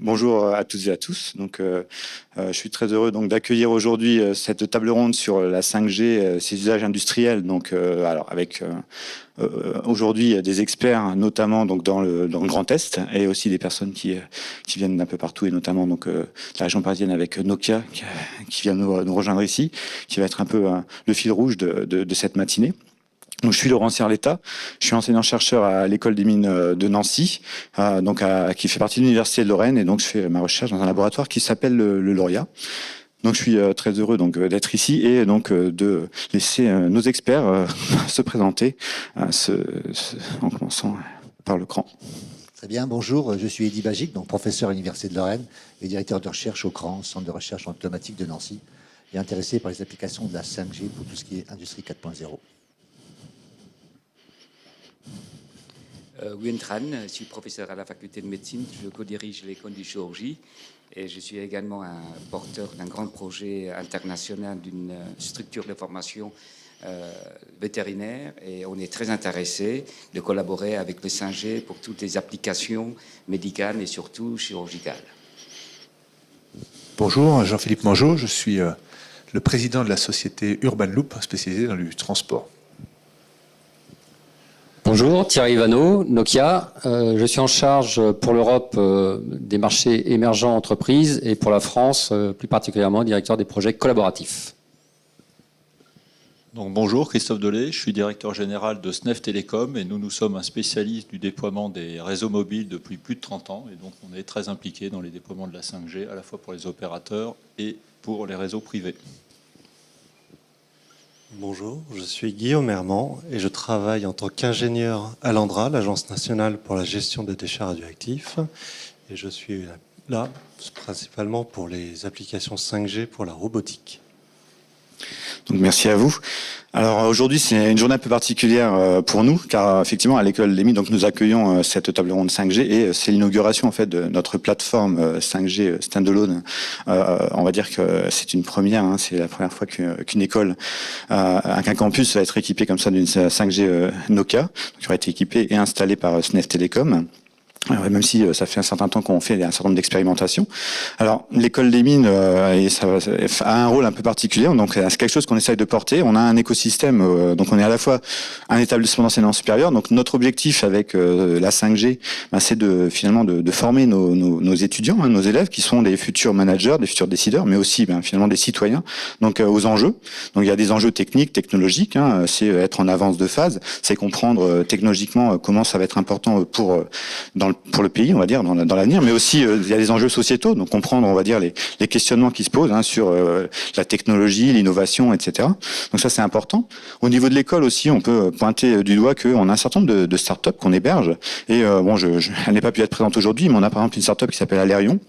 Bonjour à toutes et à tous. Je suis très heureux d'accueillir aujourd'hui cette table ronde sur la 5G, ses usages industriels. Avec aujourd'hui des experts, notamment dans le Grand Est, et aussi des personnes qui viennent d'un peu partout, et notamment de la région parisienne avec Nokia qui vient nous rejoindre ici, qui va être un peu le fil rouge de cette matinée. Donc, je suis Laurent Serletta, je suis enseignant-chercheur à l'école des mines de Nancy, qui fait partie de l'université de Lorraine, et donc je fais ma recherche dans un laboratoire qui s'appelle le Lauria. Donc je suis très heureux d'être ici et de laisser nos experts se présenter, en commençant par le CRAN. Très bien, bonjour, je suis Eddy Bagic, professeur à l'université de Lorraine et directeur de recherche au CRAN, Centre de recherche en automatique de Nancy, et intéressé par les applications de la 5G pour tout ce qui est industrie 4.0. Nguyen Tran, je suis professeur à la faculté de médecine, je co-dirige l'école de chirurgie et je suis également un porteur d'un grand projet international d'une structure de formation vétérinaire, et on est très intéressé de collaborer avec le 5G pour toutes les applications médicales et surtout chirurgicales. Bonjour, Jean-Philippe Mangeot, je suis le président de la société Urban Loop spécialisée dans le transport. Bonjour, Thierry Ivano, Nokia. Je suis en charge pour l'Europe des marchés émergents entreprises et pour la France, plus particulièrement, directeur des projets collaboratifs. Donc, bonjour, Christophe Dolé, je suis directeur général de SNEF Télécom et nous sommes un spécialiste du déploiement des réseaux mobiles depuis plus de 30 ans et donc on est très impliqué dans les déploiements de la 5G à la fois pour les opérateurs et pour les réseaux privés. Bonjour, je suis Guillaume Herman et je travaille en tant qu'ingénieur à l'ANDRA, l'Agence nationale pour la gestion des déchets radioactifs. Et je suis là principalement pour les applications 5G pour la robotique. Donc merci à vous. Alors aujourd'hui c'est une journée un peu particulière pour nous, car effectivement à l'école des mines nous accueillons cette table ronde 5G et c'est l'inauguration en fait de notre plateforme 5G standalone. On va dire que c'est une première, c'est la première fois qu'une école, qu'un campus va être équipé comme ça d'une 5G Nokia, qui aura été équipé et installé par SNEF Télécom. Alors, même si ça fait un certain temps qu'on fait un certain nombre d'expérimentations. Alors, l'école des mines a un rôle un peu particulier, donc c'est quelque chose qu'on essaye de porter. On a un écosystème, donc on est à la fois un établissement d'enseignement supérieur. Donc notre objectif avec la 5G, c'est de former nos étudiants, nos élèves qui sont des futurs managers, des futurs décideurs, mais aussi finalement des citoyens. Donc aux enjeux. Donc il y a des enjeux techniques, technologiques. C'est être en avance de phase, c'est comprendre technologiquement comment ça va être important pour le pays, on va dire, dans l'avenir, mais aussi il y a des enjeux sociétaux, donc comprendre, on va dire, les questionnements qui se posent sur la technologie, l'innovation, etc. Donc ça, c'est important. Au niveau de l'école aussi, on peut pointer du doigt qu'on a un certain nombre de startups qu'on héberge, et elle n'est pas pu être présente aujourd'hui, mais on a par exemple une startup qui s'appelle Alerion,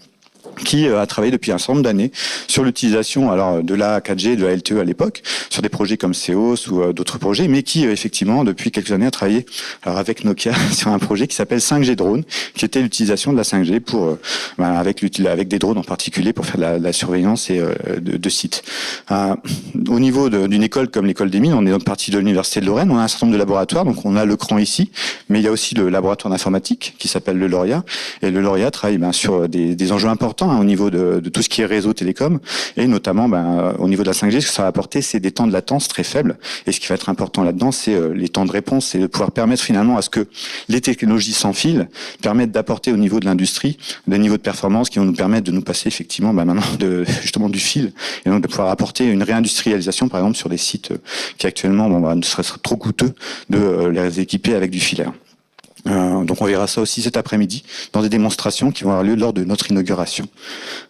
qui a travaillé depuis un certain nombre d'années sur l'utilisation de la 4G, de la LTE à l'époque, sur des projets comme Seos ou d'autres projets, mais qui effectivement depuis quelques années a travaillé avec Nokia sur un projet qui s'appelle 5G Drone, qui était l'utilisation de la 5G pour avec des drones en particulier pour faire de la surveillance et de sites. Au niveau d'une école comme l'école des mines, on est donc parti de l'université de Lorraine, on a un certain nombre de laboratoires, donc on a le CRAN ici, mais il y a aussi le laboratoire d'informatique qui s'appelle le Lauria, et le Lauria travaille sur des enjeux importants au niveau de tout ce qui est réseau télécom, et notamment au niveau de la 5G, ce que ça va apporter, c'est des temps de latence très faibles, et ce qui va être important là-dedans, c'est les temps de réponse, c'est de pouvoir permettre finalement à ce que les technologies sans fil permettent d'apporter au niveau de l'industrie des niveaux de performance qui vont nous permettre de nous passer effectivement maintenant justement du fil, et donc de pouvoir apporter une réindustrialisation par exemple sur des sites qui actuellement ne seraient trop coûteux de les équiper avec du filaire. Donc on verra ça aussi cet après-midi dans des démonstrations qui vont avoir lieu lors de notre inauguration.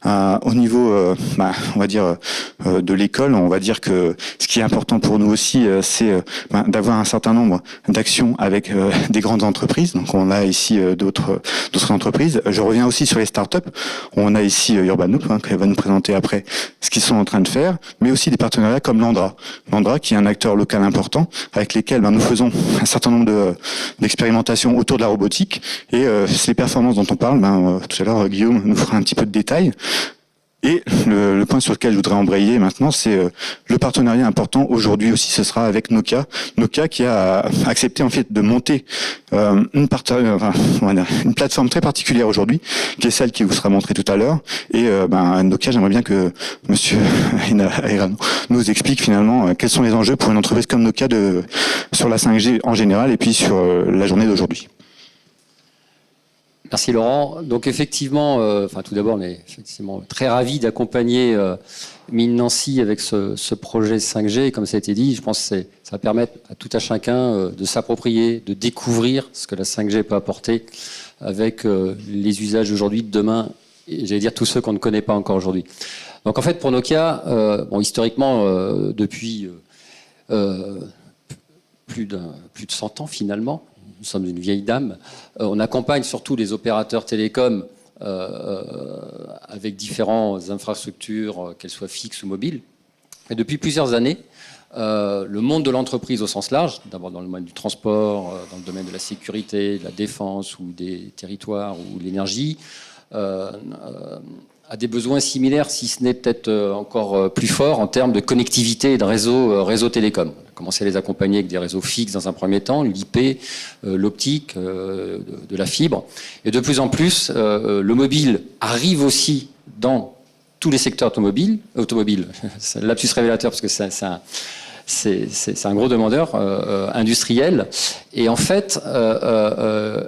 Au niveau, on va dire de l'école, on va dire que ce qui est important pour nous aussi, c'est d'avoir un certain nombre d'actions avec des grandes entreprises. Donc on a ici d'autres entreprises. Je reviens aussi sur les startups. On a ici Urban Loop qui va nous présenter après ce qu'ils sont en train de faire, mais aussi des partenariats comme l'ANDRA. L'ANDRA qui est un acteur local important avec lesquels nous faisons un certain nombre d'expérimentations autour de la robotique, et les performances dont on parle, tout à l'heure Guillaume nous fera un petit peu de détails. Et le point sur lequel je voudrais embrayer maintenant, c'est le partenariat important aujourd'hui aussi, ce sera avec Nokia. Nokia qui a accepté en fait de monter une plateforme très particulière aujourd'hui, qui est celle qui vous sera montrée tout à l'heure. Et Nokia, j'aimerais bien que Monsieur Ayrano nous explique finalement quels sont les enjeux pour une entreprise comme Nokia sur la 5G en général et puis sur la journée d'aujourd'hui. Merci Laurent. Donc effectivement, tout d'abord, on est effectivement très ravis d'accompagner Mines Nancy avec ce projet 5G. Comme ça a été dit, je pense que ça va permettre à tout à chacun de s'approprier, de découvrir ce que la 5G peut apporter avec les usages d'aujourd'hui, de demain, et j'allais dire tous ceux qu'on ne connaît pas encore aujourd'hui. Donc en fait, pour Nokia, historiquement, depuis plus de 100 ans finalement, nous sommes une vieille dame, on accompagne surtout les opérateurs télécoms avec différentes infrastructures, qu'elles soient fixes ou mobiles. Et depuis plusieurs années, le monde de l'entreprise au sens large, d'abord dans le domaine du transport, dans le domaine de la sécurité, de la défense ou des territoires ou de l'énergie, a des besoins similaires, si ce n'est peut-être encore plus fort en termes de connectivité et de réseau télécom. On a commencé à les accompagner avec des réseaux fixes dans un premier temps, l'IP, l'optique, de la fibre. Et de plus en plus, le mobile arrive aussi dans tous les secteurs automobiles. C'est un lapsus révélateur parce que c'est un gros demandeur industriel. Et en fait,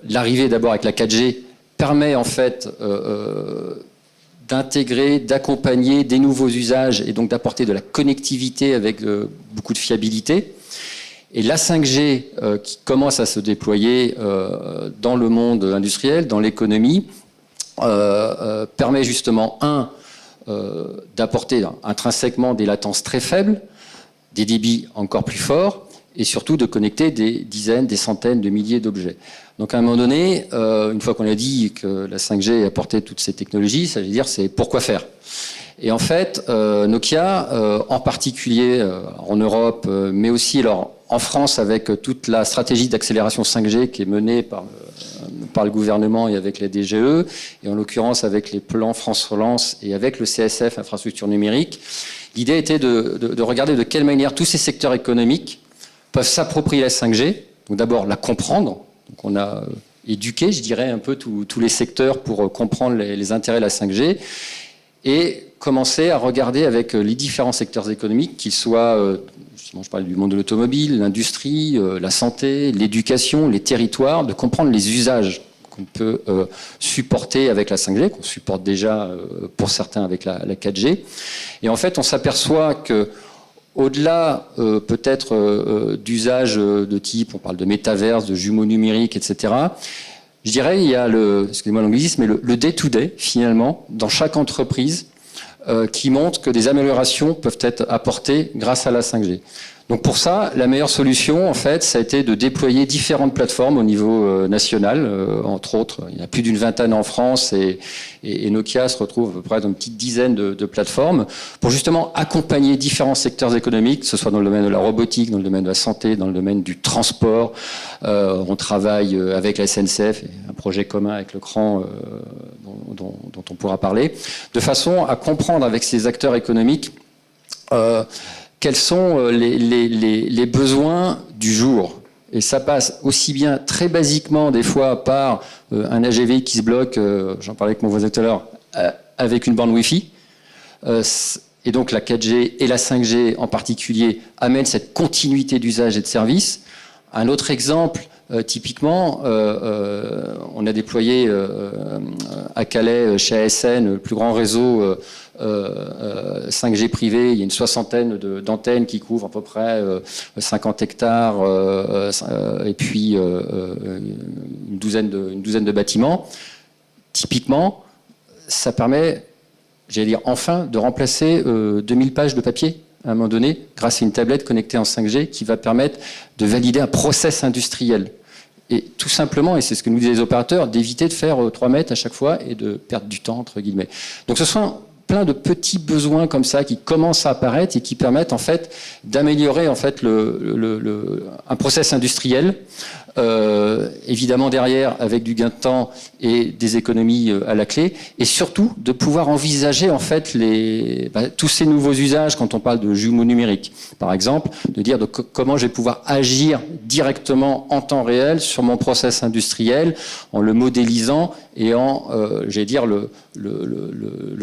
l'arrivée d'abord avec la 4G permet en fait d'intégrer, d'accompagner des nouveaux usages et donc d'apporter de la connectivité avec beaucoup de fiabilité. Et la 5G qui commence à se déployer dans le monde industriel, dans l'économie, permet justement, d'apporter intrinsèquement des latences très faibles, des débits encore plus forts, et surtout de connecter des dizaines, des centaines de milliers d'objets. Donc à un moment donné, une fois qu'on a dit que la 5G apportait toutes ces technologies, ça veut dire c'est pourquoi faire. Et en fait, Nokia, en particulier en Europe, mais aussi alors, en France avec toute la stratégie d'accélération 5G qui est menée par le gouvernement et avec la DGE, et en l'occurrence avec les plans France Relance et avec le CSF, infrastructure numérique, l'idée était de regarder de quelle manière tous ces secteurs économiques peuvent s'approprier la 5G, donc d'abord la comprendre. Donc on a éduqué, je dirais, un peu tous les secteurs pour comprendre les intérêts de la 5G et commencer à regarder avec les différents secteurs économiques, qu'ils soient, justement, je parlais du monde de l'automobile, l'industrie, la santé, l'éducation, les territoires, de comprendre les usages qu'on peut supporter avec la 5G, qu'on supporte déjà pour certains avec la 4G. Et en fait, on s'aperçoit que au-delà peut-être d'usages de type, on parle de métaverse, de jumeaux numériques, etc., je dirais il y a excusez-moi l'anglicisme, mais le day-to-day, finalement, dans chaque entreprise, qui montre que des améliorations peuvent être apportées grâce à la 5G. Donc pour ça, la meilleure solution, en fait, ça a été de déployer différentes plateformes au niveau national. Entre autres, il y a plus d'une vingtaine en France et Nokia se retrouve à peu près dans une petite dizaine de plateformes pour justement accompagner différents secteurs économiques, que ce soit dans le domaine de la robotique, dans le domaine de la santé, dans le domaine du transport. On travaille avec la SNCF, et un projet commun avec le CRAN dont on pourra parler, de façon à comprendre avec ces acteurs économiques quels sont les besoins du jour. Et ça passe aussi bien très basiquement des fois par un AGV qui se bloque, j'en parlais avec mon voisin tout à l'heure, avec une borne Wi-Fi. Et donc la 4G et la 5G en particulier amènent cette continuité d'usage et de service. Un autre exemple, typiquement, on a déployé à Calais, chez ASN, le plus grand réseau 5G privé. Il y a une soixantaine d'antennes qui couvrent à peu près 50 hectares et puis une douzaine de bâtiments. Typiquement, ça permet, j'allais dire enfin, de remplacer 2000 pages de papier à un moment donné, grâce à une tablette connectée en 5G qui va permettre de valider un process industriel. Et tout simplement, et c'est ce que nous disent les opérateurs, d'éviter de faire 3 mètres à chaque fois et de perdre du temps, entre guillemets. Donc ce sont plein de petits besoins comme ça qui commencent à apparaître et qui permettent en fait d'améliorer en fait un process industriel évidemment derrière avec du gain de temps et des économies à la clé, et surtout de pouvoir envisager en fait tous ces nouveaux usages quand on parle de jumeaux numériques, par exemple, de dire comment je vais pouvoir agir directement en temps réel sur mon process industriel en le modélisant et en, j'allais dire, le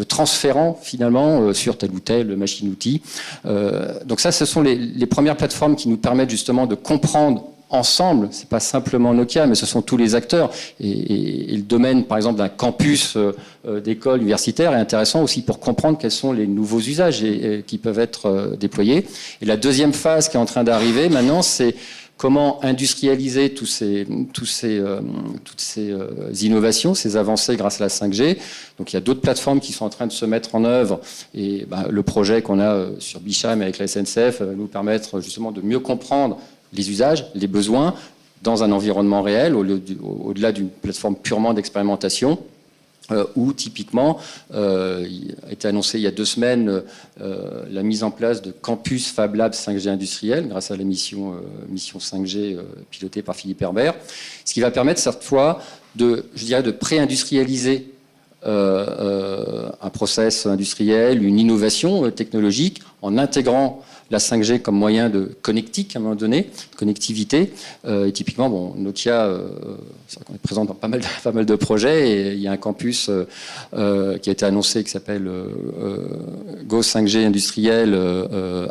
transférant finalement sur telle ou telle machine-outil. Donc ça, ce sont les premières plateformes qui nous permettent justement de comprendre ensemble, c'est pas simplement Nokia, mais ce sont tous les acteurs. Et le domaine, par exemple, d'un campus d'école universitaire est intéressant aussi pour comprendre quels sont les nouveaux usages qui peuvent être déployés. Et la deuxième phase qui est en train d'arriver maintenant, c'est comment industrialiser toutes ces innovations, ces avancées grâce à la 5G. Donc il y a d'autres plateformes qui sont en train de se mettre en œuvre et le projet qu'on a sur Bicham avec la SNCF va nous permettre justement de mieux comprendre les usages, les besoins dans un environnement réel au-delà d'une plateforme purement d'expérimentation. Où typiquement a été annoncé il y a 2 semaines la mise en place de campus Fab Lab 5G industriel grâce à la mission 5G pilotée par Philippe Herbert, ce qui va permettre cette fois de pré-industrialiser un process industriel, une innovation technologique en intégrant la 5G comme moyen de connectique à un moment donné, connectivité. Et typiquement, Nokia, c'est vrai qu'on est présent dans pas mal de projets et il y a un campus qui a été annoncé qui s'appelle Go 5G industriel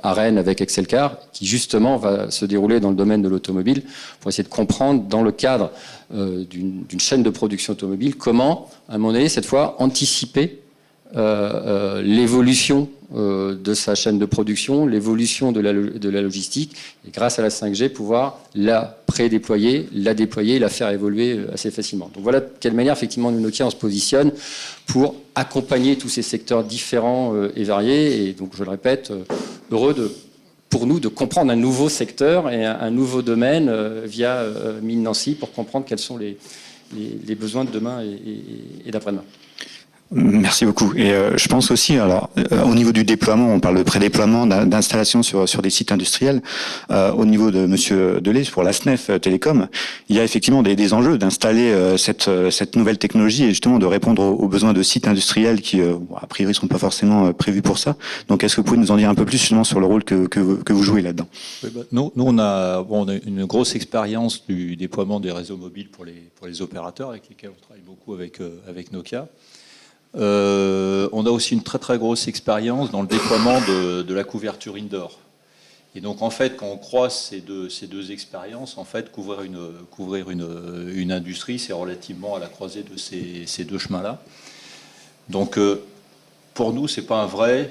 à Rennes avec Excelcar, qui justement va se dérouler dans le domaine de l'automobile pour essayer de comprendre dans le cadre d'une chaîne de production automobile comment, à un moment donné, cette fois, anticiper l'évolution de sa chaîne de production, l'évolution de la logistique, et grâce à la 5G, pouvoir la pré-déployer, la déployer, la faire évoluer assez facilement. Donc voilà de quelle manière, effectivement, nous, Nokia, on se positionne pour accompagner tous ces secteurs différents et variés. Et donc, je le répète, heureux pour nous de comprendre un nouveau secteur et un nouveau domaine via Mine Nancy pour comprendre quels sont les besoins de demain et d'après-demain. Merci beaucoup. Et je pense aussi, alors, au niveau du déploiement, on parle de pré-déploiement, d'installation sur des sites industriels. Au niveau de Monsieur Delay, pour la SNEF Télécom, il y a effectivement des enjeux d'installer cette nouvelle technologie et justement de répondre aux besoins de sites industriels qui, a priori, sont pas forcément prévus pour ça. Donc, est-ce que vous pouvez nous en dire un peu plus justement sur le rôle que vous jouez là-dedans? Oui, nous, on a une grosse expérience du déploiement des réseaux mobiles pour les opérateurs avec lesquels on travaille beaucoup avec Nokia. On a aussi une très très grosse expérience dans le déploiement de la couverture indoor. Et donc en fait, quand on croise ces deux expériences, en fait, couvrir une industrie, c'est relativement à la croisée de ces deux chemins-là. Donc pour nous, c'est pas un vrai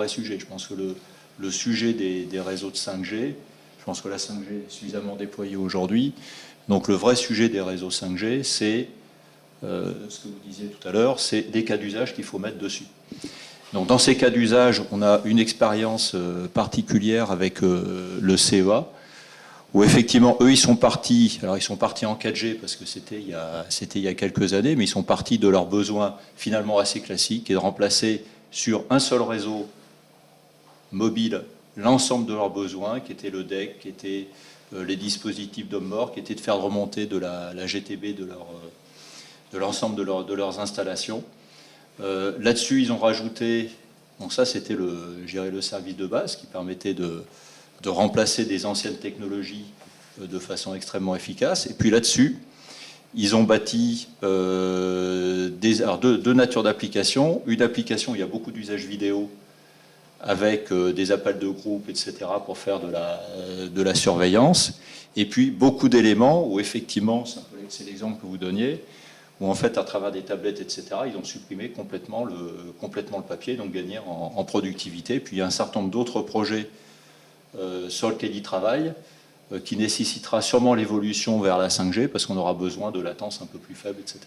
sujet. Je pense que le sujet des réseaux de 5G, je pense que la 5G est suffisamment déployée aujourd'hui. Donc le vrai sujet des réseaux 5G, c'est ce que vous disiez tout à l'heure, c'est des cas d'usage qu'il faut mettre dessus. Donc dans ces cas d'usage, on a une expérience particulière avec le CEA, où effectivement, eux, ils sont partis en 4G, parce que c'était il y a quelques années, mais ils sont partis de leurs besoins finalement assez classiques, et de remplacer sur un seul réseau mobile l'ensemble de leurs besoins, qui était le DEC, qui était les dispositifs d'hommes morts, qui était de faire remonter de la GTB de l'ensemble de leurs installations. Là-dessus, ils ont rajouté, donc ça c'était le service de base qui permettait de remplacer des anciennes technologies de façon extrêmement efficace. Et puis là-dessus, ils ont bâti deux natures d'applications. Une application où il y a beaucoup d'usages vidéo avec des appels de groupe, etc., pour faire de la surveillance. Et puis beaucoup d'éléments où effectivement, c'est l'exemple que vous donniez, où en fait, à travers des tablettes, etc., ils ont supprimé complètement le papier, donc gagné en productivité. Puis il y a un certain nombre d'autres projets sur lesquels ils travaillent, qui nécessitera sûrement l'évolution vers la 5G, parce qu'on aura besoin de latence un peu plus faible, etc.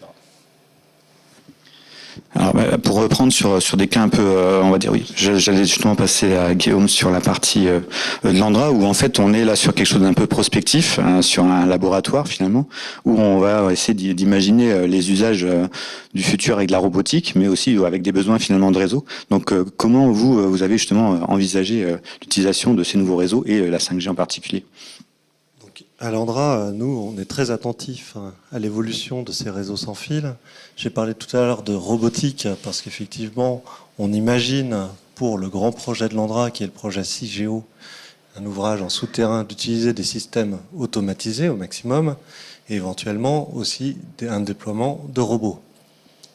Alors, pour reprendre sur des cas un peu, on va dire, oui, j'allais justement passer à Guillaume sur la partie de l'Andra, où en fait on est là sur quelque chose d'un peu prospectif, sur un laboratoire finalement, où on va essayer d'imaginer les usages du futur avec de la robotique, mais aussi avec des besoins finalement de réseau. Donc comment vous avez justement envisagé l'utilisation de ces nouveaux réseaux et la 5G en particulier? Donc, À l'Andra, nous, on est très attentifs à l'évolution de ces réseaux sans fil. J'ai parlé tout à l'heure de robotique parce qu'effectivement, on imagine pour le grand projet de l'Andra, qui est le projet CIGEO, un ouvrage en souterrain, d'utiliser des systèmes automatisés au maximum et éventuellement aussi un déploiement de robots.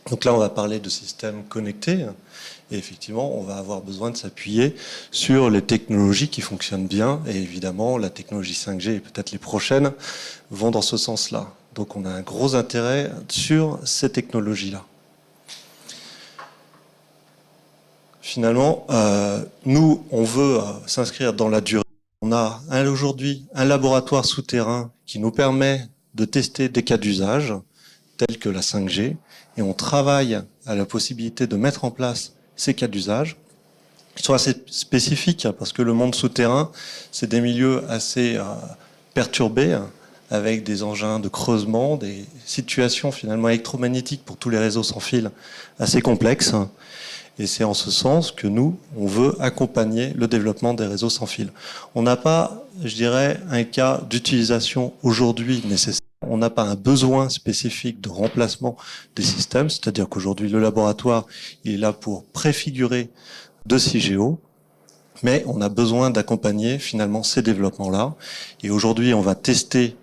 Donc là, on va parler de systèmes connectés et effectivement, on va avoir besoin de s'appuyer sur les technologies qui fonctionnent bien et évidemment, la technologie 5G et peut-être les prochaines vont dans ce sens-là. Donc on a un gros intérêt sur ces technologies-là. Finalement, nous, on veut s'inscrire dans la durée. On a aujourd'hui un laboratoire souterrain qui nous permet de tester des cas d'usage tels que la 5G et on travaille à la possibilité de mettre en place ces cas d'usage qui sont assez spécifiques parce que le monde souterrain, c'est des milieux assez perturbés avec des engins de creusement, des situations finalement électromagnétiques pour tous les réseaux sans fil assez complexes. Et c'est en ce sens que nous, on veut accompagner le développement des réseaux sans fil. On n'a pas, je dirais, un cas d'utilisation aujourd'hui nécessaire. On n'a pas un besoin spécifique de remplacement des systèmes, c'est-à-dire qu'aujourd'hui, le laboratoire, il est là pour préfigurer de CIGEO, mais on a besoin d'accompagner finalement ces développements-là. Et aujourd'hui, on va tester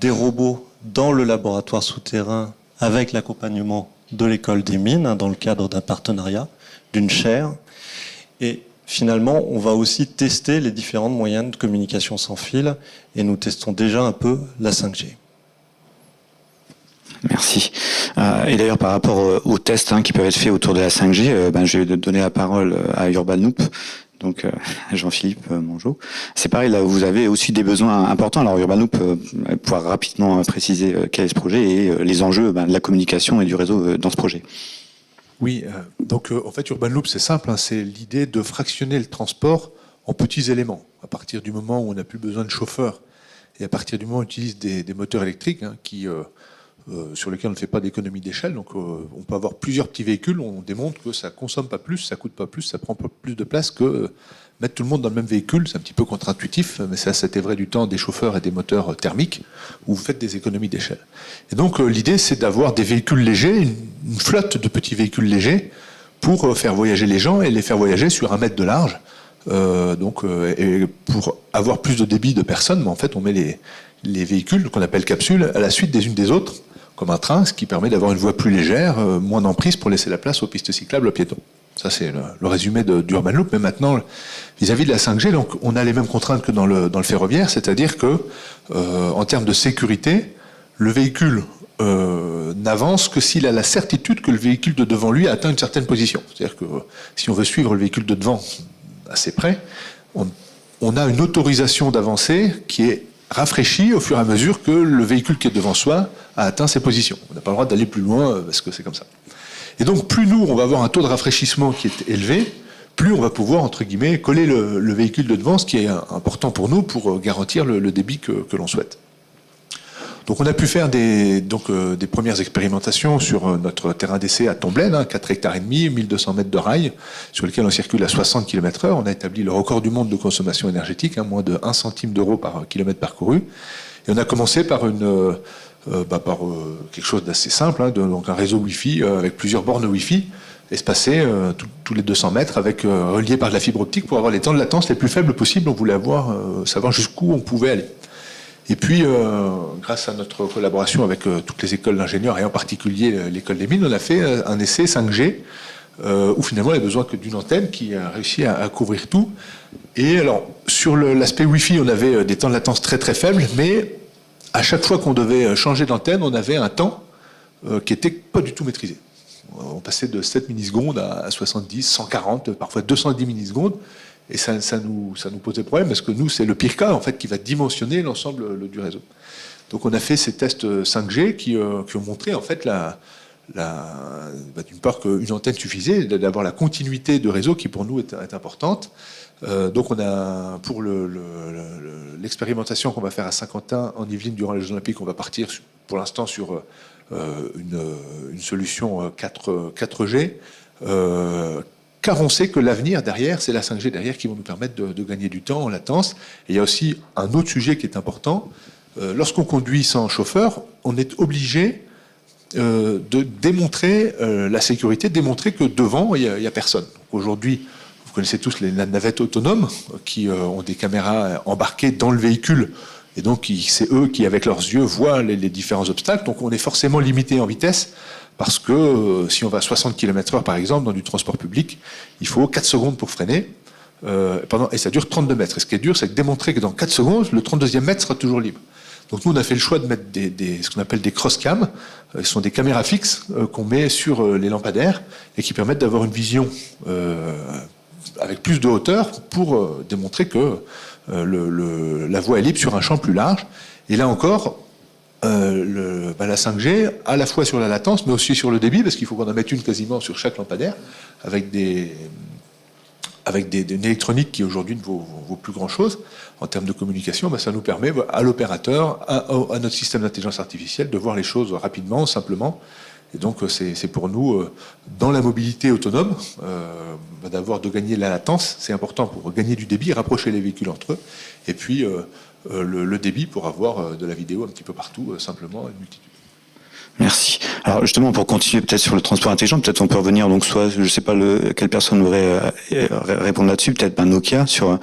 des robots dans le laboratoire souterrain avec l'accompagnement de l'école des mines, dans le cadre d'un partenariat, d'une chaire. Et finalement, on va aussi tester les différents moyens de communication sans fil, et nous testons déjà un peu la 5G. Merci. Et d'ailleurs, par rapport aux tests qui peuvent être faits autour de la 5G, je vais donner la parole à Urban Loop. Donc, Jean-Philippe Mongeau. C'est pareil, là, vous avez aussi des besoins importants. Alors, Urban Loop pouvoir rapidement préciser quel est ce projet et les enjeux de la communication et du réseau dans ce projet. Oui, donc en fait, Urban Loop, c'est simple, c'est l'idée de fractionner le transport en petits éléments. À partir du moment où on n'a plus besoin de chauffeurs et à partir du moment où on utilise des moteurs électriques sur lesquels on ne fait pas d'économie d'échelle, donc on peut avoir plusieurs petits véhicules, on démontre que ça consomme pas plus, ça coûte pas plus, ça prend pas plus de place que mettre tout le monde dans le même véhicule. C'est un petit peu contre-intuitif, mais ça c'était vrai du temps des chauffeurs et des moteurs thermiques, où vous faites des économies d'échelle. Et donc l'idée c'est d'avoir des véhicules légers, une flotte de petits véhicules légers, pour faire voyager les gens et les faire voyager sur 1 mètre de large. Et pour avoir plus de débit de personnes, mais en fait on met les véhicules qu'on appelle capsules à la suite des unes des autres, comme un train, ce qui permet d'avoir une voie plus légère, moins d'emprise pour laisser la place aux pistes cyclables, aux piétons. Ça, c'est le résumé d'Urban Loop. Mais maintenant, vis-à-vis de la 5G, donc, on a les mêmes contraintes que dans le ferroviaire, c'est-à-dire que, en termes de sécurité, le véhicule n'avance que s'il a la certitude que le véhicule de devant lui a atteint une certaine position. C'est-à-dire que si on veut suivre le véhicule de devant assez près, on a une autorisation d'avancer qui est rafraîchie au fur et à mesure que le véhicule qui est devant soi a atteint ses positions. On n'a pas le droit d'aller plus loin parce que c'est comme ça. Et donc, plus nous, on va avoir un taux de rafraîchissement qui est élevé, plus on va pouvoir, entre guillemets, coller le véhicule de devant, ce qui est important pour nous pour garantir le débit que l'on souhaite. Donc, on a pu faire des premières expérimentations sur notre terrain d'essai à Tomblaine, 4,5 hectares, 1200 mètres de rails, sur lesquels on circule à 60 km/h. On a établi le record du monde de consommation énergétique, moins de 1 centime d'euro par kilomètre parcouru. Et on a commencé par quelque chose d'assez simple, donc un réseau Wi-Fi avec plusieurs bornes Wi-Fi espacées tous les 200 mètres, reliées par de la fibre optique pour avoir les temps de latence les plus faibles possibles. On voulait savoir jusqu'où on pouvait aller. Et puis, grâce à notre collaboration avec toutes les écoles d'ingénieurs, et en particulier l'école des mines, on a fait un essai 5G, où finalement il n'y a besoin que d'une antenne qui a réussi à couvrir tout. Et alors, sur l'aspect Wi-Fi, on avait des temps de latence très très faibles, mais à chaque fois qu'on devait changer d'antenne, on avait un temps qui n'était pas du tout maîtrisé. On passait de 7 millisecondes à 70, 140, parfois 210 millisecondes. Et ça nous posait problème parce que nous, c'est le pire cas en fait qui va dimensionner l'ensemble du réseau. Donc on a fait ces tests 5G qui ont montré en fait d'une part qu'une antenne suffisait, d'avoir la continuité de réseau qui pour nous est importante. Donc on a pour l'expérimentation qu'on va faire à Saint-Quentin en Yvelines durant les Jeux Olympiques, on va partir pour l'instant sur une solution 4G. Car on sait que l'avenir derrière, c'est la 5G derrière qui va nous permettre de gagner du temps en latence. Et il y a aussi un autre sujet qui est important, lorsqu'on conduit sans chauffeur, on est obligé de démontrer la sécurité, démontrer que devant, il n'y a personne. Donc aujourd'hui, vous connaissez tous les navettes autonomes qui ont des caméras embarquées dans le véhicule. Et donc, c'est eux qui, avec leurs yeux, voient les différents obstacles. Donc, on est forcément limité en vitesse parce que si on va à 60 km/h, par exemple, dans du transport public, il faut 4 secondes pour freiner. Et ça dure 32 mètres. Et ce qui est dur, c'est de démontrer que dans 4 secondes, le 32e mètre sera toujours libre. Donc nous, on a fait le choix de mettre ce qu'on appelle des cross-cam. Ce sont des caméras fixes qu'on met sur les lampadaires et qui permettent d'avoir une vision avec plus de hauteur pour démontrer que la voie est libre sur un champ plus large. Et là encore, la 5G, à la fois sur la latence, mais aussi sur le débit, parce qu'il faut qu'on en mette une quasiment sur chaque lampadaire, avec une électronique qui aujourd'hui ne vaut plus grand-chose en termes de communication, ça nous permet à l'opérateur, à notre système d'intelligence artificielle, de voir les choses rapidement, simplement. Et donc c'est pour nous, dans la mobilité autonome, de gagner la latence. C'est important pour gagner du débit, rapprocher les véhicules entre eux. Et puis le débit pour avoir de la vidéo un petit peu partout, simplement, une multitude. Merci. Alors justement, pour continuer peut-être sur le transport intelligent, peut-être on peut revenir, donc soit, je sais pas quelle personne voudrait répondre là-dessus, peut-être Nokia, sur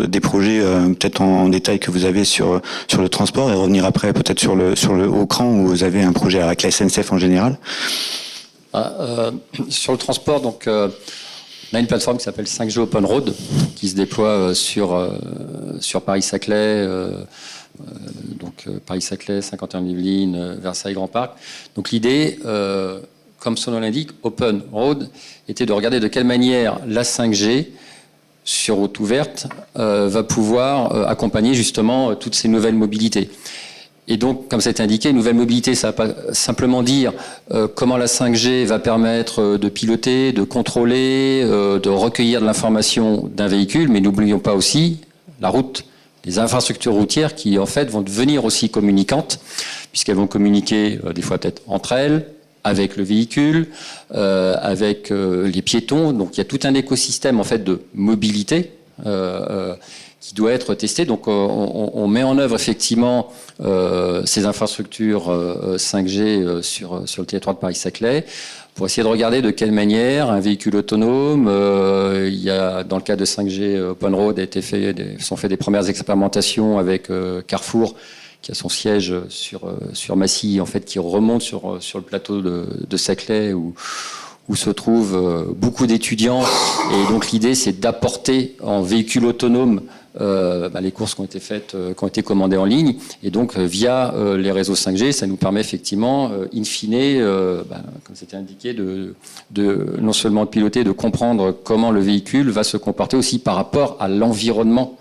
des projets peut-être en détail que vous avez sur le transport, et revenir après peut-être sur le haut cran où vous avez un projet avec la SNCF en général. Sur le transport, donc on a une plateforme qui s'appelle 5G Open Road, qui se déploie sur Paris-Saclay, Paris-Saclay, Saint-Quentin-Yvelines, Versailles-Grand Parc. Donc l'idée, comme son nom l'indique, Open Road, était de regarder de quelle manière la 5G sur route ouverte va pouvoir accompagner justement toutes ces nouvelles mobilités. Et donc, comme ça est indiqué, nouvelle mobilité, ça ne va pas simplement dire comment la 5G va permettre de piloter, de contrôler, de recueillir de l'information d'un véhicule, mais n'oublions pas aussi la route. Les infrastructures routières qui, en fait, vont devenir aussi communicantes, puisqu'elles vont communiquer des fois peut-être entre elles, avec le véhicule, avec les piétons. Donc, il y a tout un écosystème, en fait, de mobilité qui doit être testé. Donc, on met en œuvre, effectivement, ces infrastructures 5G sur le territoire de Paris-Saclay, pour essayer de regarder de quelle manière un véhicule autonome, il y a, dans le cas de 5G Open Road, sont fait des premières expérimentations avec Carrefour, qui a son siège sur Massy, en fait, qui remonte sur le plateau de Saclay, où se trouvent beaucoup d'étudiants. Et donc l'idée, c'est d'apporter en véhicule autonome les courses qui ont été faites, qui ont été commandées en ligne. Et donc, via les réseaux 5G, ça nous permet effectivement, in fine, comme c'était indiqué, de non seulement de piloter, de comprendre comment le véhicule va se comporter aussi par rapport à l'environnement.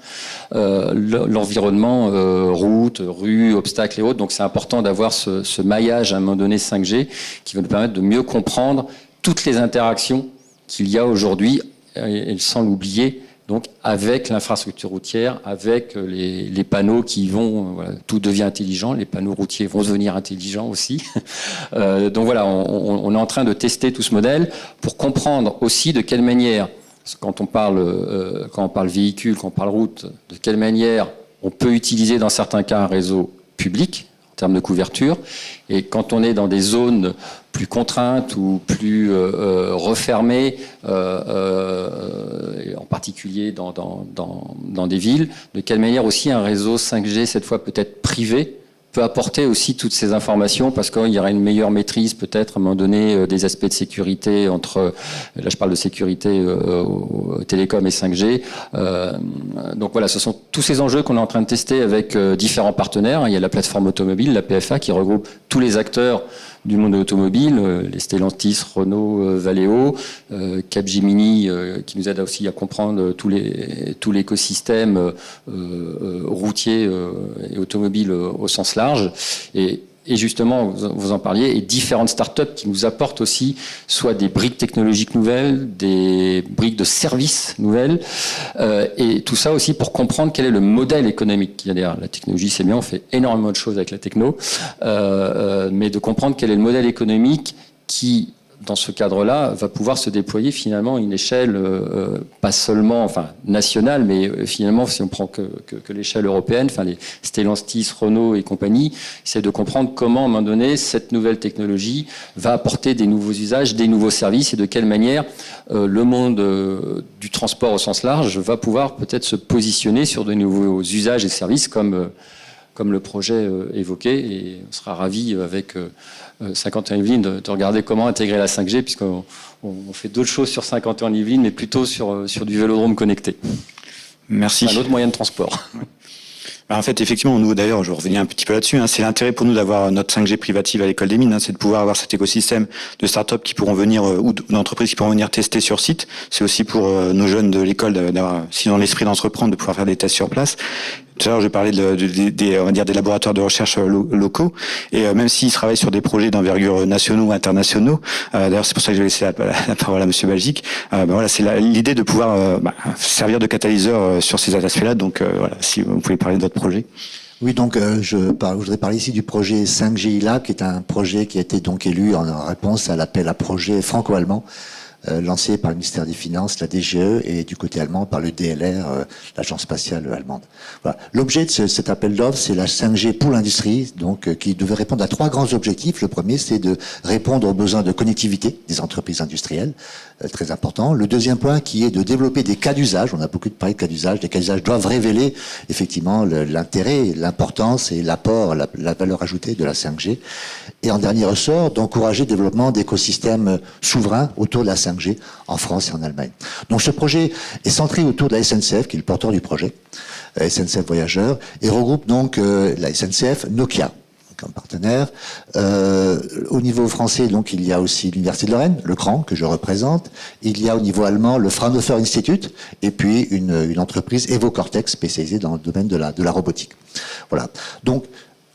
Route, rue, obstacles et autres. Donc, c'est important d'avoir ce maillage à un moment donné 5G qui va nous permettre de mieux comprendre toutes les interactions qu'il y a aujourd'hui, et sans l'oublier, donc avec l'infrastructure routière, avec les panneaux qui vont, tout devient intelligent, les panneaux routiers vont devenir intelligents aussi. Donc voilà, on est en train de tester tout ce modèle pour comprendre aussi de quelle manière, quand on parle véhicule, quand on parle route, de quelle manière on peut utiliser dans certains cas un réseau public en termes de couverture, et quand on est dans des zones plus contraintes ou plus refermées, en particulier dans des villes, de quelle manière aussi un réseau 5G, cette fois peut-être privé, peut apporter aussi toutes ces informations, parce qu'il y aura une meilleure maîtrise peut-être à un moment donné des aspects de sécurité là je parle de sécurité télécom et 5G. Donc voilà, ce sont tous ces enjeux qu'on est en train de tester avec différents partenaires. Il y a la plateforme automobile, la PFA, qui regroupe tous les acteurs du monde de l'automobile, les Stellantis, Renault, Valeo, Capgemini, qui nous aide aussi à comprendre tout l'écosystème routier et automobile au sens large. Et justement, vous en parliez, et différentes startups qui nous apportent aussi soit des briques technologiques nouvelles, des briques de services nouvelles, et tout ça aussi pour comprendre quel est le modèle économique qu'il y a derrière. La technologie, c'est bien, on fait énormément de choses avec la techno, mais de comprendre quel est le modèle économique qui dans ce cadre-là, va pouvoir se déployer finalement à une échelle pas seulement nationale, mais finalement, si on prend que l'échelle européenne, les Stellantis, Renault et compagnie, c'est de comprendre comment, à un moment donné, cette nouvelle technologie va apporter des nouveaux usages, des nouveaux services, et de quelle manière le monde du transport au sens large va pouvoir peut-être se positionner sur de nouveaux usages et services comme le projet évoqué. Et on sera ravis avec 51-Yvelines de regarder comment intégrer la 5G, puisqu'on fait d'autres choses sur 51-Yvelines, mais plutôt sur du vélodrome connecté. Merci. Un autre moyen de transport. En fait, effectivement, nous, d'ailleurs, je reviens un petit peu là-dessus, c'est l'intérêt pour nous d'avoir notre 5G privative à l'école des mines, c'est de pouvoir avoir cet écosystème de start-up qui pourront venir, ou d'entreprises qui pourront venir tester sur site. C'est aussi pour nos jeunes de l'école d'avoir, s'ils ont l'esprit d'entreprendre, de pouvoir faire des tests sur place. Tout à l'heure, je parlais on va dire des laboratoires de recherche locaux, et même s'ils travaillent sur des projets d'envergure nationaux ou internationaux, d'ailleurs c'est pour ça que je vais laisser la parole à Monsieur Belgique. Voilà, c'est l'idée de pouvoir servir de catalyseur sur ces aspects-là. Donc voilà, si vous pouvez parler de votre projet. Oui, donc je voudrais parler ici du projet 5G Lab, qui est un projet qui a été donc élu en réponse à l'appel à projet franco-allemand lancé par le ministère des Finances, la DGE, et du côté allemand par le DLR, l'agence spatiale allemande. Voilà. L'objet de cet appel d'offres, c'est la 5G pour l'industrie, donc qui devait répondre à 3 grands objectifs. Le premier, c'est de répondre aux besoins de connectivité des entreprises industrielles, très important. Le deuxième point, qui est de développer des cas d'usage. On a beaucoup parlé de cas d'usage. Les cas d'usage doivent révéler effectivement l'intérêt, l'importance et l'apport, la valeur ajoutée de la 5G. Et en dernier ressort, d'encourager le développement d'écosystèmes souverains autour de la 5G en France et en Allemagne. Donc ce projet est centré autour de la SNCF, qui est le porteur du projet, SNCF Voyageurs, et regroupe donc la SNCF, Nokia comme partenaire. Au niveau français, donc, il y a aussi l'Université de Lorraine, le CRAN, que je représente. Il y a au niveau allemand le Fraunhofer Institute, et puis une entreprise Evocortex, spécialisée dans le domaine de la robotique. Voilà. Donc,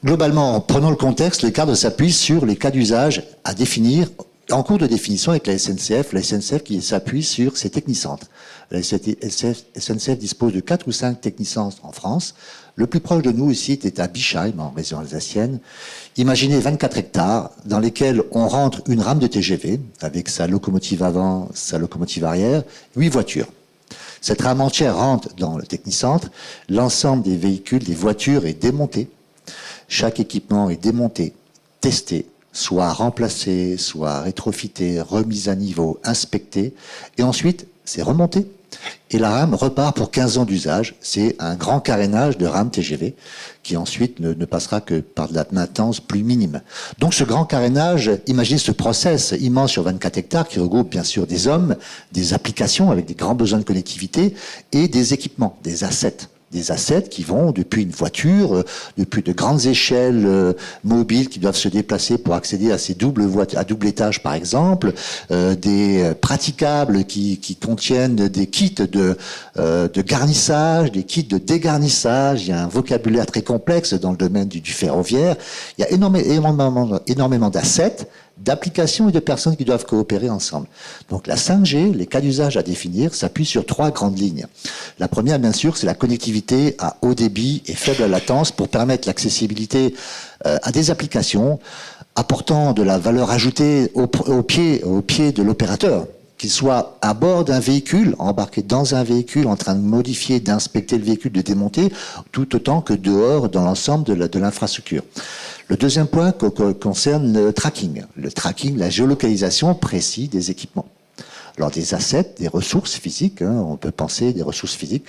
globalement, en prenant le contexte, le cadre s'appuie sur les cas d'usage à définir en cours de définition avec la SNCF qui s'appuie sur ses technicentres. La SNCF dispose de 4 ou 5 technicentres en France. Le plus proche de nous ici est à Bischheim, en région alsacienne. Imaginez 24 hectares dans lesquels on rentre une rame de TGV avec sa locomotive avant, sa locomotive arrière, 8 voitures. Cette rame entière rentre dans le technicentre. L'ensemble des véhicules, des voitures est démonté. Chaque équipement est démonté, testé, soit remplacé, soit rétrofité, remis à niveau, inspecté, et ensuite c'est remonté. Et la rame repart pour 15 ans d'usage. C'est un grand carénage de rame TGV qui ensuite ne passera que par de la maintenance plus minime. Donc ce grand carénage, imaginez ce process immense sur 24 hectares qui regroupe bien sûr des hommes, des applications avec des grands besoins de connectivité et des équipements, des assets. Des assets qui vont depuis une voiture, depuis de grandes échelles mobiles qui doivent se déplacer pour accéder à ces à double étage par exemple, des praticables qui contiennent des kits de garnissage, des kits de dégarnissage. Il y a un vocabulaire très complexe dans le domaine du ferroviaire. Il y a énormément d'assets, d'applications et de personnes qui doivent coopérer ensemble. Donc la 5G, les cas d'usage à définir, s'appuient sur 3 grandes lignes. La première, bien sûr, c'est la connectivité à haut débit et faible latence pour permettre l'accessibilité à des applications apportant de la valeur ajoutée au pied de l'opérateur, qu'il soit à bord d'un véhicule, embarqué dans un véhicule, en train de modifier, d'inspecter le véhicule, de démonter, tout autant que dehors, dans l'ensemble de l'infrastructure. Le deuxième point concerne le tracking. Le tracking, la géolocalisation précise des équipements. Alors des assets, des ressources physiques, on peut penser des ressources physiques,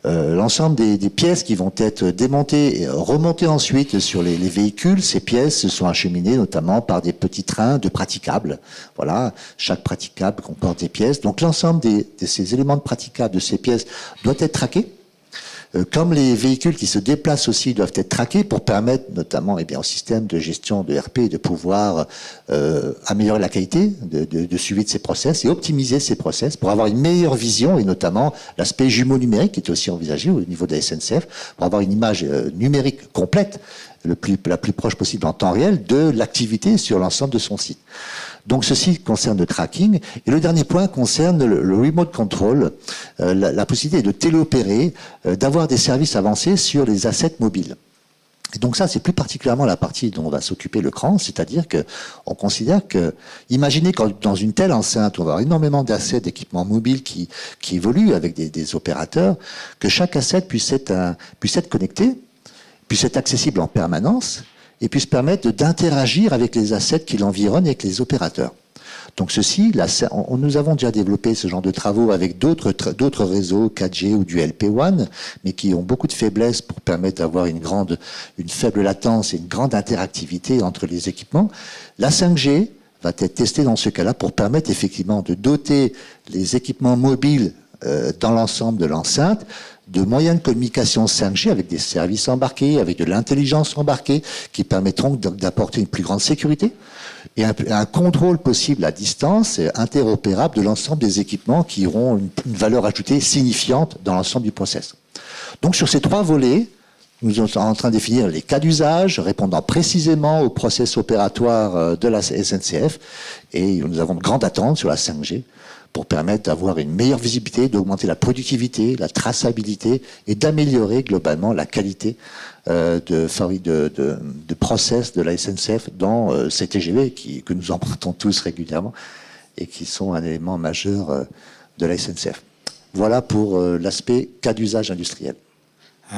l'ensemble des pièces qui vont être démontées et remontées ensuite sur les véhicules. Ces pièces sont acheminées notamment par des petits trains de praticables. Voilà, chaque praticable comporte des pièces. Donc l'ensemble de ces éléments de praticables, de ces pièces, doit être traqué. Comme les véhicules qui se déplacent aussi doivent être traqués pour permettre notamment au système de gestion de RP de pouvoir améliorer la qualité de suivi de ces process et optimiser ces process pour avoir une meilleure vision et notamment l'aspect jumeau numérique qui est aussi envisagé au niveau de la SNCF pour avoir une image numérique complète la plus proche possible en temps réel de l'activité sur l'ensemble de son site. Donc ceci concerne le tracking. Et le dernier point concerne le remote control, la possibilité de téléopérer, d'avoir des services avancés sur les assets mobiles. Et donc ça, c'est plus particulièrement la partie dont on va s'occuper le CRAN, c'est-à-dire que on considère que, imaginez quand dans une telle enceinte, on va avoir énormément d'assets, d'équipements mobiles qui évoluent avec des opérateurs, que chaque asset puisse être connecté, puisse être accessible en permanence, et puisse permettre d'interagir avec les assets qui l'environnent et avec les opérateurs. Donc ceci, nous avons déjà développé ce genre de travaux avec d'autres réseaux 4G ou du LP WAN, mais qui ont beaucoup de faiblesses pour permettre d'avoir une faible latence et une grande interactivité entre les équipements. La 5G va être testée dans ce cas-là pour permettre effectivement de doter les équipements mobiles dans l'ensemble de l'enceinte de moyens de communication 5G avec des services embarqués, avec de l'intelligence embarquée, qui permettront d'apporter une plus grande sécurité et un contrôle possible à distance et interopérable de l'ensemble des équipements qui auront une valeur ajoutée signifiante dans l'ensemble du process. Donc sur ces 3 volets, nous sommes en train de définir les cas d'usage, répondant précisément au process opératoire de la SNCF, et nous avons de grandes attentes sur la 5G pour permettre d'avoir une meilleure visibilité, d'augmenter la productivité, la traçabilité et d'améliorer globalement la qualité de process de la SNCF dans ces TGV que nous empruntons tous régulièrement et qui sont un élément majeur de la SNCF. Voilà pour l'aspect cas d'usage industriel.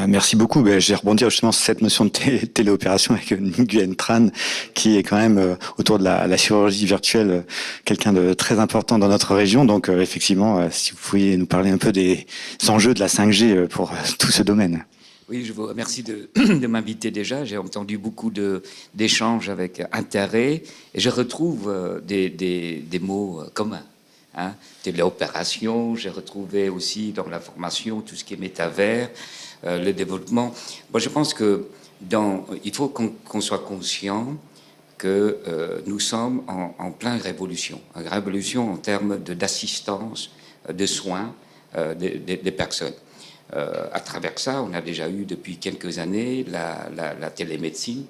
Merci beaucoup. Je vais rebondir justement sur cette notion de téléopération avec Nguyen Tran, qui est quand même autour de la chirurgie virtuelle quelqu'un de très important dans notre région. Donc effectivement, si vous pouviez nous parler un peu des enjeux de la 5G pour tout ce domaine. Oui, je vous remercie de m'inviter déjà. J'ai entendu beaucoup d'échanges avec intérêt et je retrouve des mots communs. Téléopération, j'ai retrouvé aussi dans la formation tout ce qui est métavers, le développement. Moi, je pense que il faut qu'on soit conscient que nous sommes en pleine révolution. Une révolution en termes d'assistance, de soins des personnes. À travers ça, on a déjà eu depuis quelques années la télémédecine,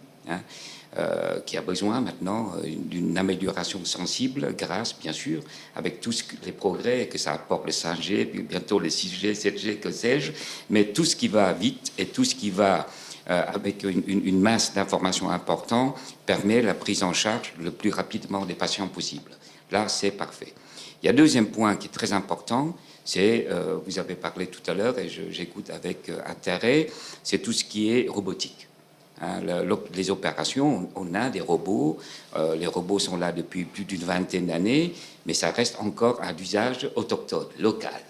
qui a besoin maintenant d'une amélioration sensible grâce, bien sûr, avec tous les progrès que ça apporte, le 5G, puis bientôt les 6G, 7G, que sais-je, mais tout ce qui va vite et tout ce qui va avec une masse d'informations importante permet la prise en charge le plus rapidement des patients possible. Là, c'est parfait. Il y a un deuxième point qui est très important, c'est, vous avez parlé tout à l'heure et j'écoute avec intérêt, c'est tout ce qui est robotique. Les opérations, on a des robots, les robots sont là depuis plus d'une vingtaine d'années, mais ça reste encore un usage autochtone, local.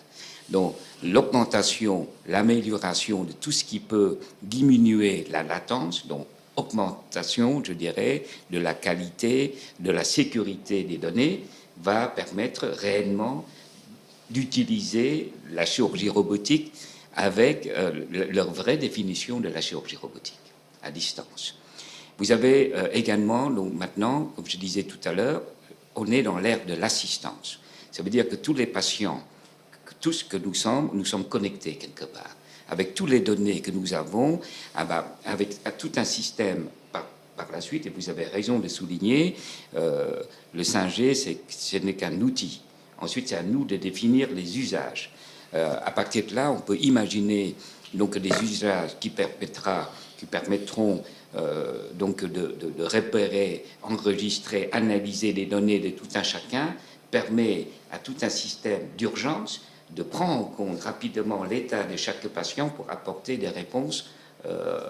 Donc l'augmentation, l'amélioration de tout ce qui peut diminuer la latence, donc augmentation, je dirais, de la qualité, de la sécurité des données, va permettre réellement d'utiliser la chirurgie robotique avec leur vraie définition de la chirurgie robotique à distance. Vous avez également, donc maintenant, comme je disais tout à l'heure, on est dans l'ère de l'assistance. Ça veut dire que tous les patients, tout ce que nous sommes connectés quelque part. Avec toutes les données que nous avons, avec tout un système par la suite, et vous avez raison de souligner, le 5G, ce n'est qu'un outil. Ensuite, c'est à nous de définir les usages. À partir de là, on peut imaginer donc des usages qui permettront donc de repérer, enregistrer, analyser les données de tout un chacun, permet à tout un système d'urgence de prendre en compte rapidement l'état de chaque patient pour apporter des réponses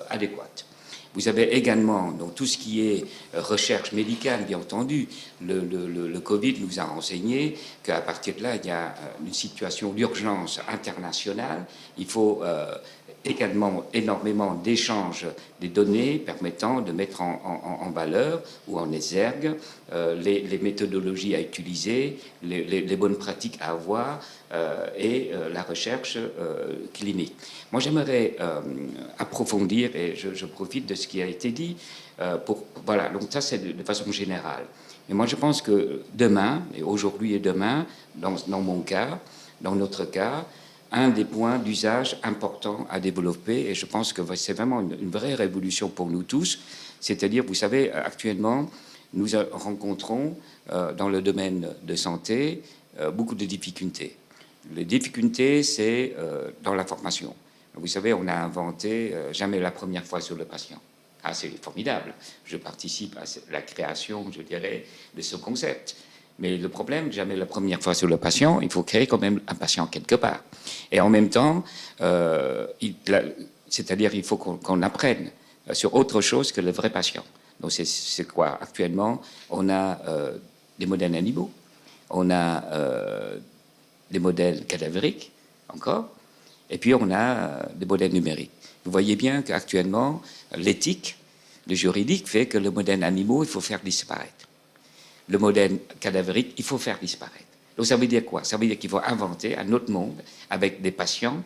adéquates. Vous avez également donc, tout ce qui est recherche médicale, bien entendu. Le Covid nous a renseigné qu'à partir de là, il y a une situation d'urgence internationale. Il faut également énormément d'échanges des données permettant de mettre en valeur ou en exergue les méthodologies à utiliser, les bonnes pratiques à avoir et la recherche clinique. Moi, j'aimerais approfondir, et je profite de ce qui a été dit, voilà, donc ça c'est de façon générale. Mais moi, je pense que demain, et aujourd'hui et demain, dans mon cas, dans notre cas, un des points d'usage importants à développer, et je pense que c'est vraiment une vraie révolution pour nous tous, c'est-à-dire, vous savez, actuellement, nous rencontrons dans le domaine de santé beaucoup de difficultés. Les difficultés, c'est dans la formation. Vous savez, on a inventé jamais la première fois sur le patient. assez formidable. Je participe à la création, je dirais, de ce concept. Mais le problème, jamais la première fois sur le patient, il faut créer quand même un patient quelque part. Et en même temps, c'est-à-dire il faut qu'on apprenne sur autre chose que le vrai patient. Donc c'est quoi? Actuellement, on a des modèles animaux, on a des modèles cadavériques encore, et puis on a des modèles numériques. Vous voyez bien qu'actuellement, l'éthique, le juridique fait que le modèle animaux, il faut faire disparaître. Le modèle cadavérique, il faut faire disparaître. Donc ça veut dire quoi? Ça veut dire qu'il faut inventer un autre monde avec des patients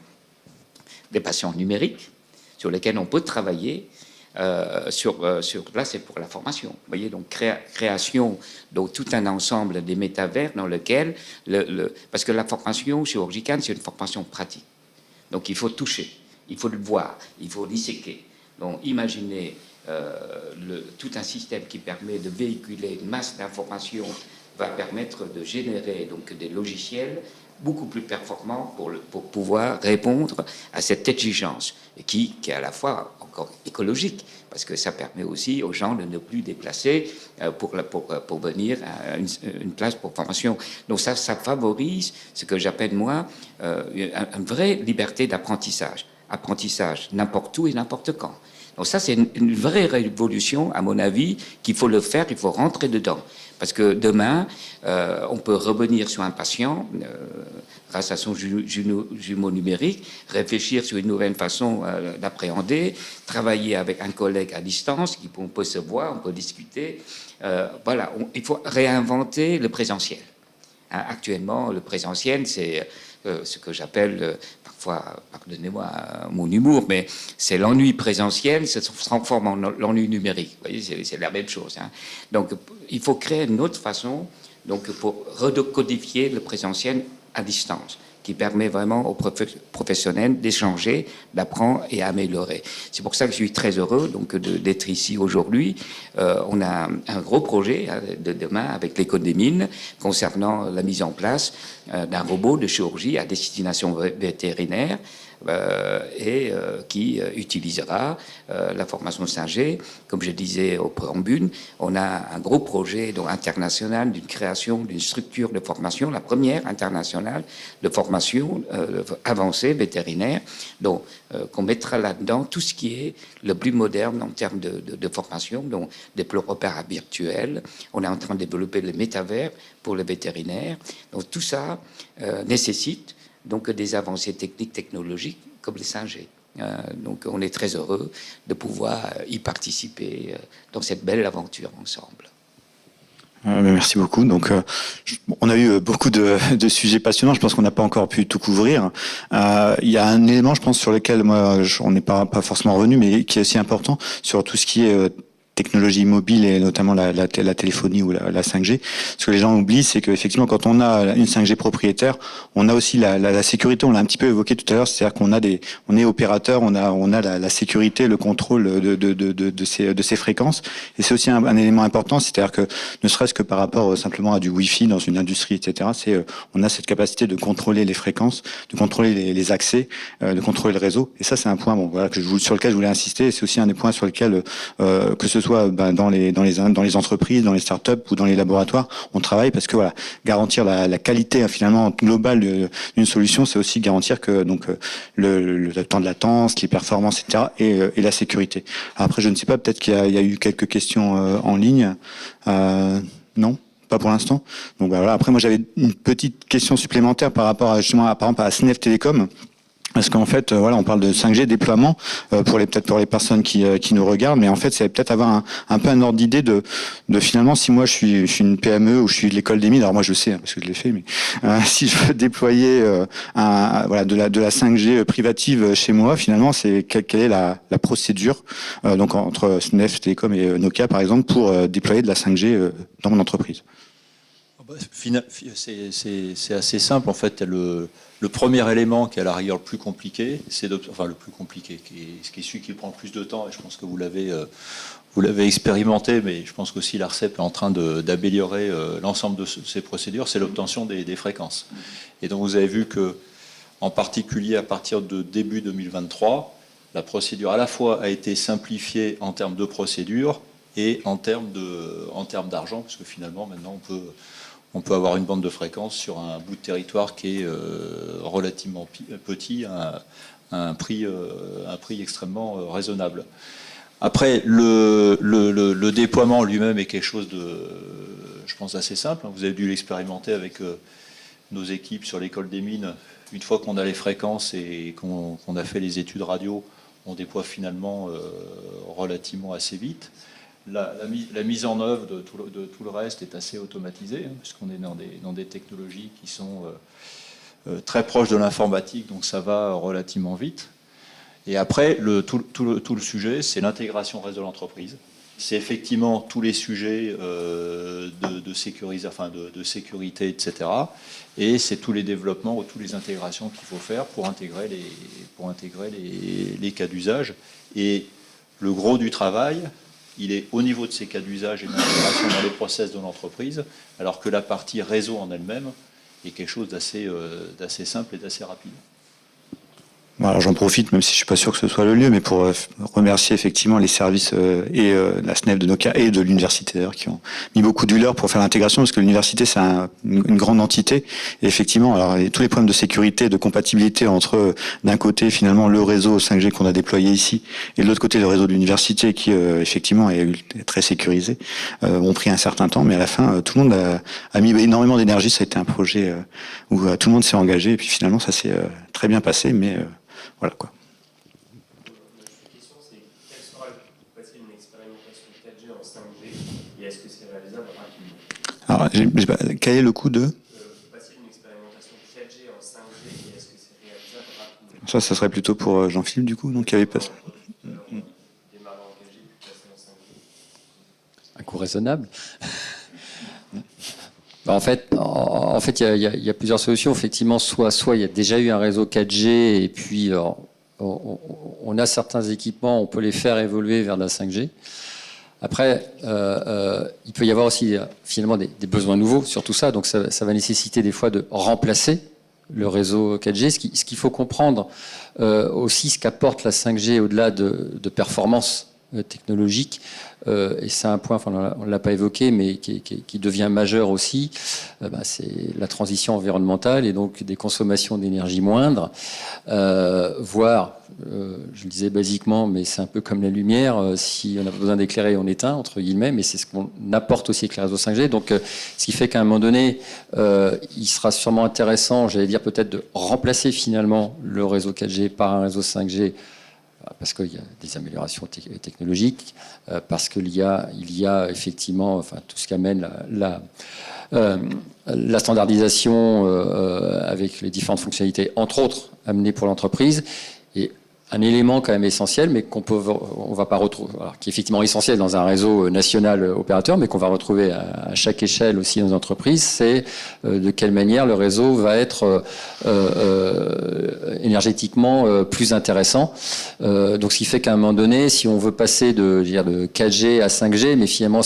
numériques sur lesquels on peut travailler. Là, c'est pour la formation. Vous voyez, donc création, donc tout un ensemble des métavers dans lequel parce que la formation chirurgicale, c'est une formation pratique. Donc il faut toucher, il faut le voir, il faut disséquer. Donc imaginez tout un système qui permet de véhiculer une masse d'informations va permettre de générer donc des logiciels beaucoup plus performants pour pouvoir répondre à cette exigence qui est à la fois encore écologique parce que ça permet aussi aux gens de ne plus déplacer pour venir à une place pour formation. Donc ça favorise ce que j'appelle moi une vraie liberté d'apprentissage. Apprentissage n'importe où et n'importe quand. Donc ça, c'est une vraie révolution, à mon avis, qu'il faut le faire, il faut rentrer dedans. Parce que demain, on peut revenir sur un patient grâce à son jumeau numérique, réfléchir sur une nouvelle façon d'appréhender, travailler avec un collègue à distance, on peut se voir, on peut discuter. Voilà, il faut réinventer le présentiel. Hein, actuellement, le présentiel, c'est ce que j'appelle... parfois, pardonnez-moi mon humour, mais c'est l'ennui présentiel, ça se transforme en l'ennui numérique. Vous voyez, c'est la même chose. Hein. Donc, il faut créer une autre façon donc, pour recodifier le présentiel à distance, qui permet vraiment aux professionnels d'échanger, d'apprendre et améliorer. C'est pour ça que je suis très heureux donc, d'être ici aujourd'hui. On a un gros projet de demain avec l'École des Mines concernant la mise en place d'un robot de chirurgie à destination vétérinaire qui utilisera la formation 5G. Comme je disais au préambule, on a un gros projet donc, international d'une création d'une structure de formation, la première internationale de formation avancée vétérinaire, donc qu'on mettra là-dedans tout ce qui est le plus moderne en termes de formation, donc des opéras virtuels. On est en train de développer le métavers pour le vétérinaire. Donc tout ça nécessite donc des avancées techniques, technologiques comme les 5G. Donc on est très heureux de pouvoir y participer dans cette belle aventure ensemble. Merci beaucoup. Donc, on a eu beaucoup de sujets passionnants. Je pense qu'on n'a pas encore pu tout couvrir. Il y a un élément, je pense, sur lequel moi, on n'est pas forcément revenu, mais qui est aussi important sur tout ce qui est technologie mobile et notamment la téléphonie ou la 5G. Ce que les gens oublient, c'est qu'effectivement, quand on a une 5G propriétaire, on a aussi la sécurité. On l'a un petit peu évoqué tout à l'heure, c'est-à-dire on est opérateur, on a la sécurité, le contrôle de ces fréquences. Et c'est aussi un élément important, c'est-à-dire que ne serait-ce que par rapport simplement à du Wi-Fi dans une industrie, etc. On a cette capacité de contrôler les fréquences, de contrôler les accès, de contrôler le réseau. Et ça, c'est un point, sur lequel je voulais insister. C'est aussi un des points sur lequel que ce soit dans les entreprises, dans les startups ou dans les laboratoires, on travaille parce que voilà, garantir la qualité finalement globale d'une solution, c'est aussi garantir que donc le temps de latence, les performances, etc. et la sécurité. Alors après, je ne sais pas, peut-être qu'il y a eu quelques questions en ligne. Non, pas pour l'instant. Donc voilà. Après, moi, j'avais une petite question supplémentaire par rapport à justement par exemple à SNEF Télécom. Parce qu'en fait, voilà, on parle de 5G déploiement pour les personnes qui nous regardent, mais en fait, c'est peut-être avoir un peu un ordre d'idée de finalement, si moi je suis une PME ou je suis de l'école des mines, alors moi je sais parce que je l'ai fait, mais si je veux déployer de la 5G privative chez moi, finalement, c'est quelle est la procédure donc entre SNEF Télécom et Nokia par exemple pour déployer de la 5G dans mon entreprise. C'est assez simple en fait. Le premier élément qui est à la rigueur le plus compliqué, qui est celui qui prend le plus de temps, et je pense que vous l'avez expérimenté, mais je pense qu'aussi l'ARCEP est en train d'améliorer l'ensemble de ces procédures, c'est l'obtention des fréquences. Et donc vous avez vu que, en particulier à partir de début 2023, la procédure à la fois a été simplifiée en termes de procédure et en termes d'argent, parce que finalement, maintenant, on peut avoir une bande de fréquence sur un bout de territoire qui est relativement petit, à un prix extrêmement raisonnable. Après, le déploiement lui-même est quelque chose de, je pense, assez simple. Vous avez dû l'expérimenter avec nos équipes sur l'école des mines. Une fois qu'on a les fréquences et qu'on a fait les études radio, on déploie finalement relativement assez vite. La mise en œuvre de tout le reste est assez automatisée, puisqu'on est dans des technologies qui sont très proches de l'informatique, donc ça va relativement vite. Et après, tout le sujet, c'est l'intégration au reste de l'entreprise. C'est effectivement tous les sujets de sécurité, etc. Et c'est tous les développements ou toutes les intégrations qu'il faut faire pour intégrer les cas d'usage. Et le gros du travail, il est au niveau de ces cas d'usage et de l'intégration dans les process de l'entreprise, alors que la partie réseau en elle-même est quelque chose d'assez simple et d'assez rapide. Bon, alors j'en profite, même si je suis pas sûr que ce soit le lieu, mais pour remercier effectivement les services et la SNEF de Nokia et de l'université d'ailleurs qui ont mis beaucoup d'heures pour faire l'intégration, parce que l'université c'est une grande entité. Et effectivement, alors tous les problèmes de sécurité, de compatibilité entre d'un côté finalement le réseau 5G qu'on a déployé ici et de l'autre côté le réseau de l'université qui effectivement est très sécurisé, ont pris un certain temps, mais à la fin tout le monde a mis énormément d'énergie. Ça a été un projet où tout le monde s'est engagé et puis finalement ça s'est très bien passé, mais voilà quoi. La question, c'est quelle sera passer une expérimentation 4G en 5G et est-ce que c'est réalisable rapidement? Alors, quel est le coût de Passer une expérimentation 4G en 5G et est-ce que c'est réalisable rapidement? ça serait plutôt pour Jean-Philippe du coup, donc qui avait pas. Démarrer en 4G puis passer en 5G. Un coût raisonnable. En fait, il y a plusieurs solutions. Effectivement, soit il y a déjà eu un réseau 4G et puis on a certains équipements, on peut les faire évoluer vers la 5G. Après, il peut y avoir aussi finalement des besoins nouveaux sur tout ça. Donc ça va nécessiter des fois de remplacer le réseau 4G. Ce qu'il faut comprendre aussi, ce qu'apporte la 5G au-delà de performance technologique, et c'est un point, enfin, on ne l'a pas évoqué, mais qui devient majeur aussi, c'est la transition environnementale et donc des consommations d'énergie moindres, voire, je le disais basiquement, mais c'est un peu comme la lumière, si on a besoin d'éclairer, on éteint, entre guillemets, mais c'est ce qu'on apporte aussi avec les réseaux 5G. Donc, ce qui fait qu'à un moment donné, il sera sûrement intéressant, j'allais dire peut-être, de remplacer finalement le réseau 4G par un réseau 5G, parce qu'il y a des améliorations technologiques, parce qu'il y a effectivement, enfin, tout ce qu'amène la standardisation avec les différentes fonctionnalités, entre autres, amenées pour l'entreprise. Et un élément quand même essentiel, mais on va pas retrouver, qui est effectivement essentiel dans un réseau national opérateur, mais qu'on va retrouver à chaque échelle aussi dans les entreprises, c'est de quelle manière le réseau va être énergétiquement plus intéressant. Donc, ce qui fait qu'à un moment donné, si on veut passer de 4G à 5G, mais finalement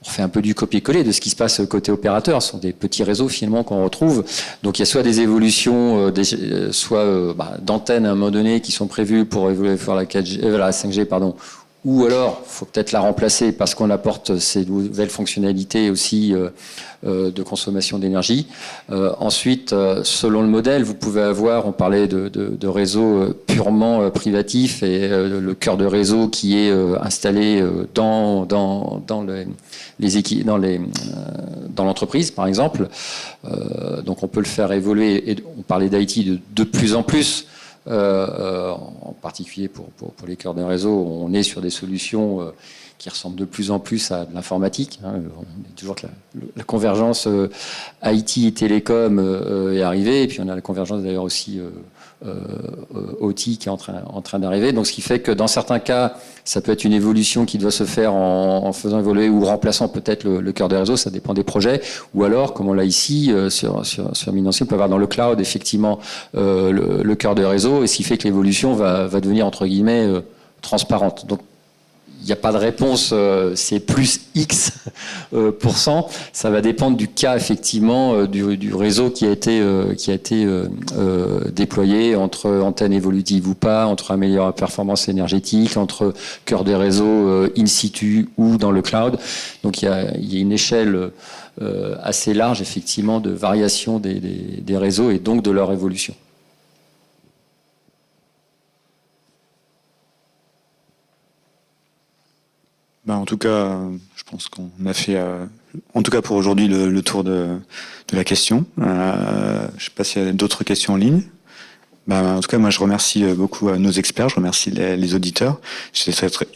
on fait un peu du copier-coller de ce qui se passe côté opérateur. Ce sont des petits réseaux finalement qu'on retrouve. Donc il y a soit des évolutions, soit d'antennes à un moment donné qui sont prévues pour évoluer vers la 5G, pardon. Ou alors, il faut peut-être la remplacer parce qu'on apporte ces nouvelles fonctionnalités aussi de consommation d'énergie. Ensuite, selon le modèle, vous pouvez avoir, on parlait de réseaux purement privatifs et le cœur de réseau qui est installé dans l'entreprise, par exemple. Donc on peut le faire évoluer, et on parlait d'IT de plus en plus. En particulier pour les cœurs d'un réseau, on est sur des solutions qui ressemblent de plus en plus à de l'informatique. On est toujours que la convergence IT et télécom est arrivée, et puis on a la convergence d'ailleurs aussi OT qui est en train d'arriver. Donc ce qui fait que dans certains cas, ça peut être une évolution qui doit se faire en faisant évoluer ou remplaçant peut-être le cœur des réseaux, ça dépend des projets. Ou alors, comme on l'a ici, sur Minancier, on peut avoir dans le cloud effectivement le cœur des réseaux, et ce qui fait que l'évolution va devenir entre guillemets transparente. Donc il n'y a pas de réponse, c'est plus X %. Ça va dépendre du cas, effectivement, du réseau qui a été déployé, entre antenne évolutive ou pas, entre améliorer la performance énergétique, entre cœur des réseaux in situ ou dans le cloud. Donc il y a une échelle assez large, effectivement, de variation des réseaux et donc de leur évolution. En tout cas, je pense qu'on a fait, en tout cas pour aujourd'hui, le tour de la question. Je ne sais pas s'il y a d'autres questions en ligne. En tout cas, moi, je remercie beaucoup nos experts, je remercie les auditeurs. Je suis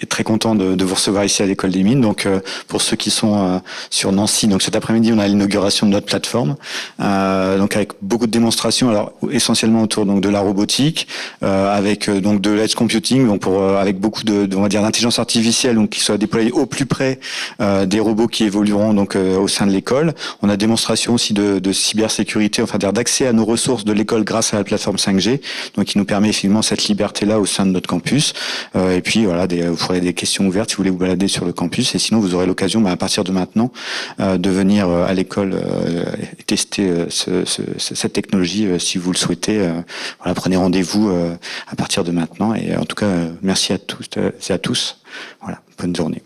très content de vous recevoir ici à l'École des Mines. Donc, pour ceux qui sont sur Nancy, donc cet après-midi, on a l'inauguration de notre plateforme, donc avec beaucoup de démonstrations, alors essentiellement autour donc de la robotique, avec donc de l'edge computing, donc avec beaucoup on va dire d'intelligence artificielle, donc qui soit déployée au plus près des robots qui évolueront donc au sein de l'école. On a démonstration aussi de cybersécurité, enfin d'accès à nos ressources de l'école grâce à la plateforme 5G. Donc, qui nous permet effectivement cette liberté-là au sein de notre campus. Et puis, voilà, vous ferez des questions ouvertes si vous voulez vous balader sur le campus. Et sinon, vous aurez l'occasion, à partir de maintenant, de venir à l'école tester cette technologie si vous le souhaitez. Voilà, prenez rendez-vous à partir de maintenant. Et en tout cas, merci à tous et à tous. Voilà, bonne journée.